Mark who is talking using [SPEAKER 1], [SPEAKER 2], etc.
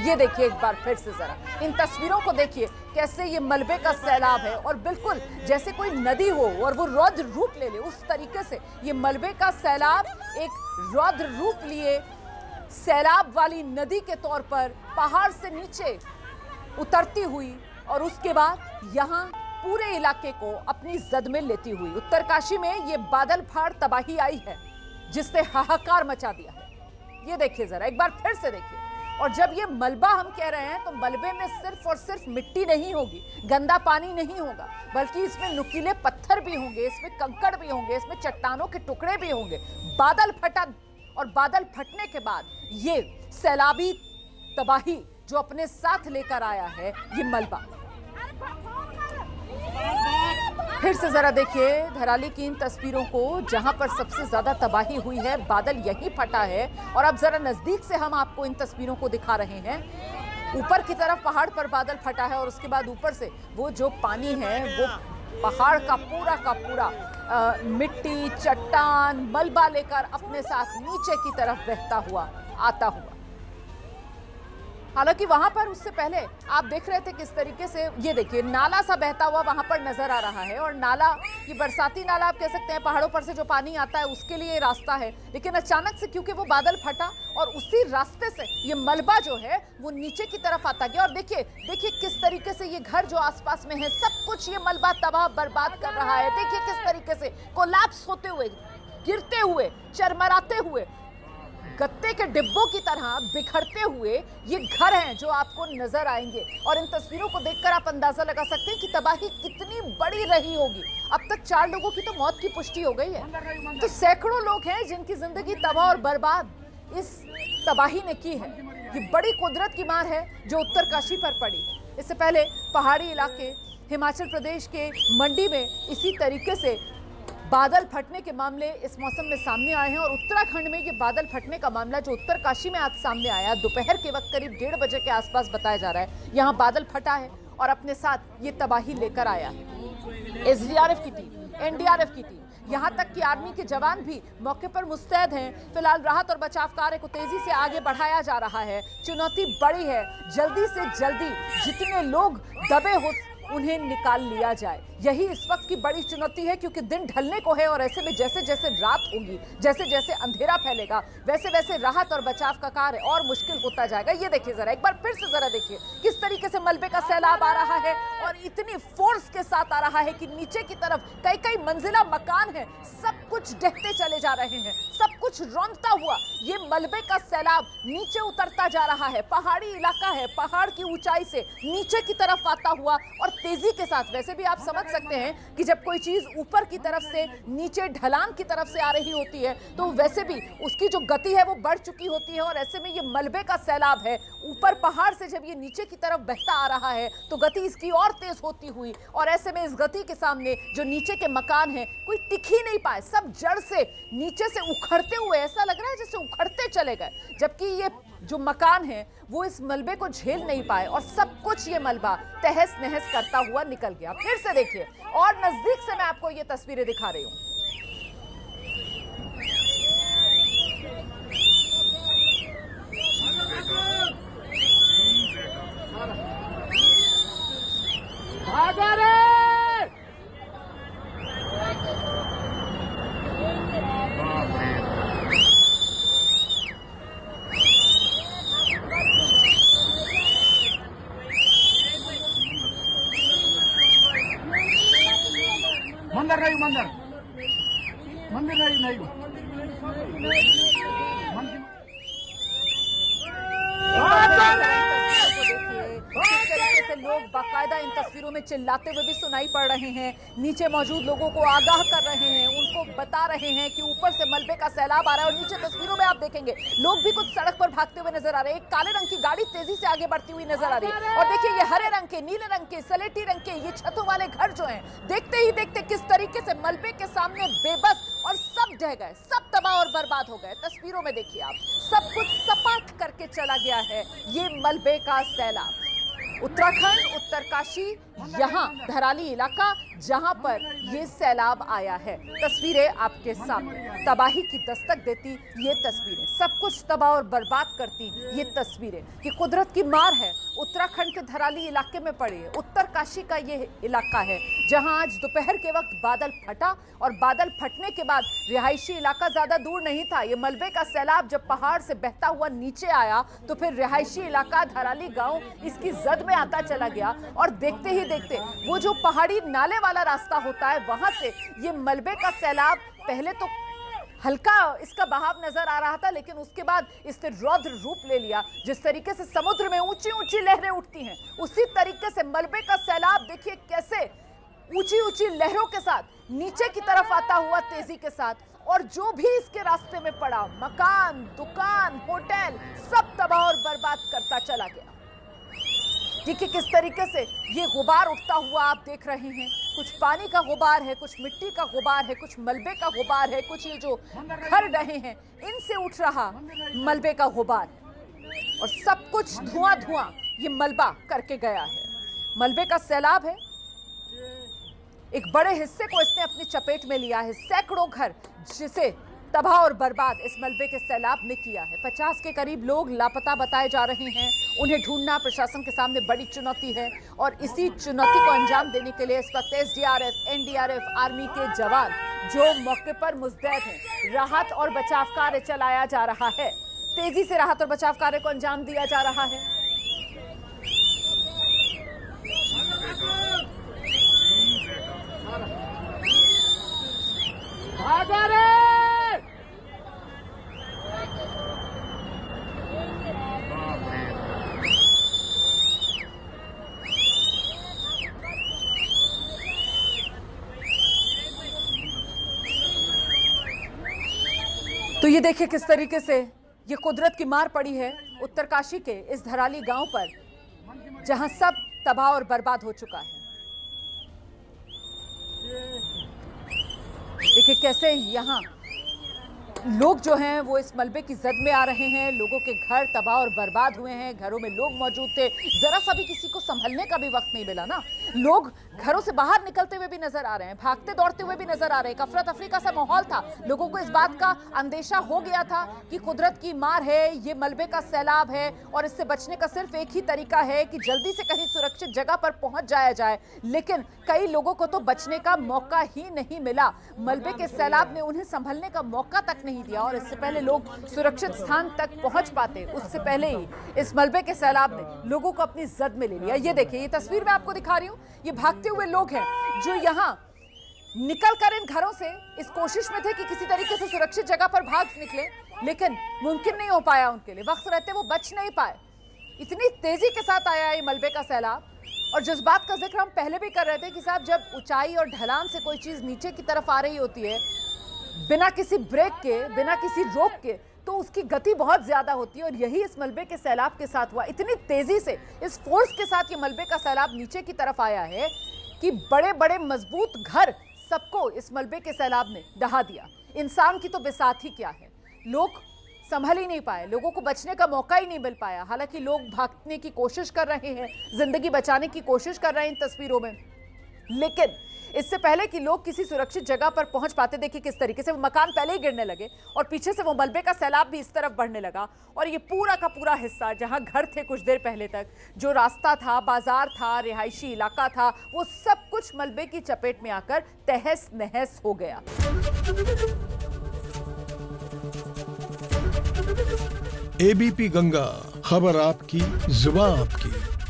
[SPEAKER 1] ये देखिए एक बार फिर से जरा इन तस्वीरों को देखिए, कैसे ये मलबे का सैलाब है और बिल्कुल जैसे कोई नदी हो और वो रौद्र रूप ले ले, उस तरीके से ये मलबे का सैलाब एक रौद्र रूप लिए सैलाब वाली नदी के तौर पर पहाड़ से नीचे उतरती हुई और उसके बाद यहाँ पूरे इलाके को अपनी जद में लेती हुई उत्तरकाशी में ये बादल फाड़ तबाही आई है जिसने हाहाकार मचा दिया है। ये देखिए जरा एक बार फिर से देखिए। और जब ये मलबा हम कह रहे हैं तो मलबे में सिर्फ और सिर्फ मिट्टी नहीं होगी, गंदा पानी नहीं होगा, बल्कि इसमें नुकीले पत्थर भी होंगे, इसमें कंकड़ भी होंगे, इसमें चट्टानों के टुकड़े भी होंगे। बादल फटा और बादल फटने के बाद ये सैलाबी तबाही जो अपने साथ लेकर आया है ये मलबा। फिर से जरा देखिए धराली की इन तस्वीरों को, जहां पर सबसे ज्यादा तबाही हुई है, बादल यहीं फटा है। और अब जरा नजदीक से हम आपको इन तस्वीरों को दिखा रहे हैं। ऊपर की तरफ पहाड़ पर बादल फटा है और उसके बाद ऊपर से वो जो पानी है वो पहाड़ का पूरा मिट्टी, चट्टान, मलबा लेकर अपने साथ नीचे की तरफ बहता हुआ आता हुआ। हालांकि वहां पर उससे पहले आप देख रहे थे किस तरीके से ये देखिए नाला सा बहता हुआ वहां पर नजर आ रहा है। और नाला, ये बरसाती नाला आप कह सकते हैं, पहाड़ों पर से जो पानी आता है उसके लिए रास्ता है। लेकिन अचानक से क्योंकि वो बादल फटा और उसी रास्ते से ये मलबा जो है वो नीचे की तरफ आता गया। और देखिए किस तरीके से ये घर जो आसपास में है सब कुछ ये मलबा तबाह बर्बाद कर रहा है। देखिए किस तरीके से कोलैप्स होते हुए, गिरते हुए, चरमराते हुए, गत्ते के डिब्बों की तरह बिखरते हुए ये घर हैं जो आपको नजर आएंगे। और इन तस्वीरों को देखकर आप अंदाजा लगा सकते हैं कि तबाही कितनी बड़ी रही होगी। अब तक 4 लोगों की तो मौत की पुष्टि हो गई है, तो सैकड़ों लोग हैं जिनकी जिंदगी तबाह और बर्बाद इस तबाही ने की है। ये बड़ी कुदरत की मार है जो उत्तरकाशी पर पड़ी। इससे पहले पहाड़ी इलाके हिमाचल प्रदेश के मंडी में इसी तरीके से बादल फटने के मामले इस मौसम में सामने आए हैं। और उत्तराखंड में ये बादल फटने का मामला जो उत्तरकाशी में आज सामने आया, दोपहर के वक्त करीब 1:30 बजे के आसपास बताया जा रहा है, यहाँ बादल फटा है और अपने साथ ये तबाही लेकर आया है। एसडीआरएफ की टीम, एनडीआरएफ की टीम, यहाँ तक कि आर्मी के जवान भी मौके पर मुस्तैद हैं। फिलहाल राहत और बचाव कार्य को तेजी से आगे बढ़ाया जा रहा है। चुनौती बड़ी है, जल्दी से जल्दी जितने लोग दबे हो उन्हें निकाल लिया जाए, यही इस वक्त की बड़ी चुनौती है। क्योंकि दिन ढलने को है और ऐसे में जैसे जैसे रात होगी, जैसे जैसे अंधेरा फैलेगा, वैसे वैसे राहत और बचाव का कार्य और मुश्किल होता जाएगा। ये देखिए जरा एक बार फिर से जरा देखिए किस तरीके से मलबे का सैलाब आ रहा है और इतनी फोर्स के साथ आ रहा है कि नीचे की तरफ कई मंजिला मकान है, सब कुछ ढहते चले जा रहे हैं, सब कुछ रौंदता हुआ ये मलबे का सैलाब नीचे उतरता जा रहा है। पहाड़ी इलाका है, पहाड़ की ऊंचाई से नीचे की तरफ आता हुआ और तेजी के साथ। वैसे भी आप समझ सकते हैं कि जब कोई चीज ऊपर की तरफ से नीचे ढलान की तरफ से आ रही होती है तो वैसे भी उसकी जो गति है वो बढ़ चुकी होती है। और ऐसे में ये मलबे का सैलाब है, ऊपर पहाड़ से जब ये नीचे की तरफ बहता आ रहा है तो गति इसकी और तेज होती हुई, और ऐसे में इस गति के सामने जो नीचे के मकान है कोई टिक ही नहीं पाए, सब जड़ से नीचे से उखड़ते हुए, ऐसा लग रहा है जैसे उखड़ते चले गए। जबकि ये जो मकान है वो इस मलबे को झेल नहीं पाए और सब कुछ ये मलबा तहस नहस करता हुआ निकल गया। फिर से देखिए और नजदीक से मैं आपको ये तस्वीरें दिखा रही हूं।
[SPEAKER 2] मंदिर नहीं
[SPEAKER 1] लोग बाकायदा इन तस्वीरों में चिल्लाते हुए भी सुनाई पड़ रहे हैं। नीचे मौजूद लोगों को आगाह कर रहे हैं, उनको बता रहे हैं कि ऊपर से मलबे का सैलाब आ रहा है। और नीचे तस्वीरों में आप देखेंगे लोग भी कुछ सड़क पर भागते हुए नजर आ रहे हैं। एक काले रंग की गाड़ी तेजी से आगे बढ़ती हुई नजर आ रही है। और देखिए ये हरे रंग के, नीले रंग के, सलेटी रंग के ये छतों वाले घर जो हैं, देखते ही देखते किस तरीके से मलबे के सामने बेबस और सब ढह गए, सब तबाह और बर्बाद हो गए। तस्वीरों में देखिए आप, सब कुछ सपाट करके चला गया है ये मलबे का सैलाब। उत्तराखंड, उत्तरकाशी यहाँ धराली इलाका जहां पर ये सैलाब आया है। तस्वीरें आपके सामने, तबाही की दस्तक देती ये तस्वीरें, सब कुछ तबाह और बर्बाद करती ये तस्वीरें। ये कुदरत की मार है, उत्तराखंड के धराली इलाके में पड़ी है। उत्तरकाशी का ये इलाका है जहां आज दोपहर के वक्त बादल फटा और बादल फटने के बाद रिहायशी इलाका ज्यादा दूर नहीं था। ये मलबे का सैलाब जब पहाड़ से बहता हुआ नीचे आया तो फिर रिहायशी इलाका धराली गांव इसकी जद में आता चला गया और देखते ही देखते वो जो पहाड़ी नाले वाला रास्ता होता है वहां से ये मलबे का सैलाब पहले तो हल्का इसका बहाव नजर आ रहा था, लेकिन उसके बाद इसने रौद्र रूप ले लिया। जिस तरीके से समुद्र में ऊंची ऊंची लहरें उठती हैं उसी तरीके से मलबे का सैलाब देखिए कैसे ऊंची ऊंची लहरों के साथ नीचे की तरफ आता हुआ तेजी के साथ, और जो भी इसके रास्ते में पड़ा मकान, दुकान, होटल सब तबाह और बर्बाद करता चला गया। देखिए किस तरीके से ये गुबार उठता हुआ आप देख रहे हैं। कुछ पानी का गुबार है, कुछ मिट्टी का गुबार है, कुछ मलबे का गुबार है, कुछ ये जो घर रहे हैं इनसे उठ रहा मलबे का गुबार, और सब कुछ धुआं धुआं ये मलबा करके गया है। मलबे का सैलाब है, एक बड़े हिस्से को इसने अपनी चपेट में लिया है। सैकड़ों घर जिसे तबाह और बर्बाद इस मलबे के सैलाब ने किया है। 50 के करीब लोग लापता बताए जा रहे हैं। उन्हें ढूंढना प्रशासन के सामने बड़ी चुनौती है, और इसी चुनौती को अंजाम देने के लिए इस वक्त एसडीआरएफ, एनडीआरएफ, आर्मी के जवान जो मौके पर मुस्तैद हैं, राहत और बचाव कार्य चलाया जा रहा है। तेजी से राहत और बचाव कार्य को अंजाम दिया जा रहा है। तो ये देखिए किस तरीके से ये कुदरत की मार पड़ी है उत्तरकाशी के इस धराली गांव पर, जहां सब तबाह और बर्बाद हो चुका है। देखिए कैसे यहाँ लोग जो हैं वो इस मलबे की जद में आ रहे हैं। लोगों के घर तबाह और बर्बाद हुए हैं, घरों में लोग मौजूद थे, जरा सा भी किसी को संभलने का भी वक्त नहीं मिला ना। लोग घरों से बाहर निकलते हुए भी नजर आ रहे हैं, भागते दौड़ते हुए भी नजर आ रहे हैं। अफरा तफरी का सा माहौल था, लोगों को इस बात का अंदेशा हो गया था कि कुदरत की मार है, ये मलबे का सैलाब है और इससे बचने का सिर्फ एक ही तरीका है कि जल्दी से कहीं सुरक्षित जगह पर पहुंच जाया जाए। लेकिन कई लोगों को तो बचने का मौका ही नहीं मिला। मलबे के सैलाब ने उन्हें संभलने का मौका तक नहीं दिया, और इससे पहले लोग सुरक्षित स्थान तक पहुंच पाते उससे पहले ही इस मलबे के सैलाब ने लोगों को अपनी जद में ले लिया। ये देखिए, ये तस्वीर मैं आपको दिखा रही हूं, ये भागते हुए लोग हैं जो यहाँ निकल कर इन घरों से इस कोशिश में थे कि किसी तरीके से सुरक्षित जगह पर भाग निकले, लेकिन मुमकिन नहीं हो पाया उनके लिए। वक्त रहते वो बच नहीं पाए। इतनी तेजी के साथ आया ये मलबे का सैलाब। और जिस बात का जिक्र हम पहले भी कर रहे थे कि साहब जब ऊंचाई और ढलान से कोई चीज नीचे की तरफ आ रही होती है बिना किसी ब्रेक के, बिना किसी रोक के, तो उसकी गति बहुत ज्यादा होती है, और यही इस मलबे के सैलाब के साथ हुआ। इतनी तेजी से इस फोर्स के साथ ये मलबे का सैलाब नीचे की तरफ आया है कि बड़े बड़े मजबूत घर सबको इस मलबे के सैलाब ने दहा दिया। इंसान की तो बिसात ही क्या है, लोग संभल ही नहीं पाए, लोगों को बचने का मौका ही नहीं मिल पाया। हालांकि लोग भागने की कोशिश कर रहे हैं, जिंदगी बचाने की कोशिश कर रहे हैं इन तस्वीरों में, लेकिन इससे पहले कि लोग किसी सुरक्षित जगह पर पहुंच पाते, देखिए किस तरीके से वो मकान पहले ही गिरने लगे और पीछे से वो मलबे का सैलाब भी इस तरफ बढ़ने लगा। और ये पूरा का पूरा हिस्सा जहां घर थे कुछ देर पहले तक, जो रास्ता था, बाजार था, रिहायशी इलाका था, वो सब कुछ मलबे की चपेट में आकर तहस नहस हो गया।
[SPEAKER 2] एबीपी गंगा, खबर आपकी, जुबान आपकी।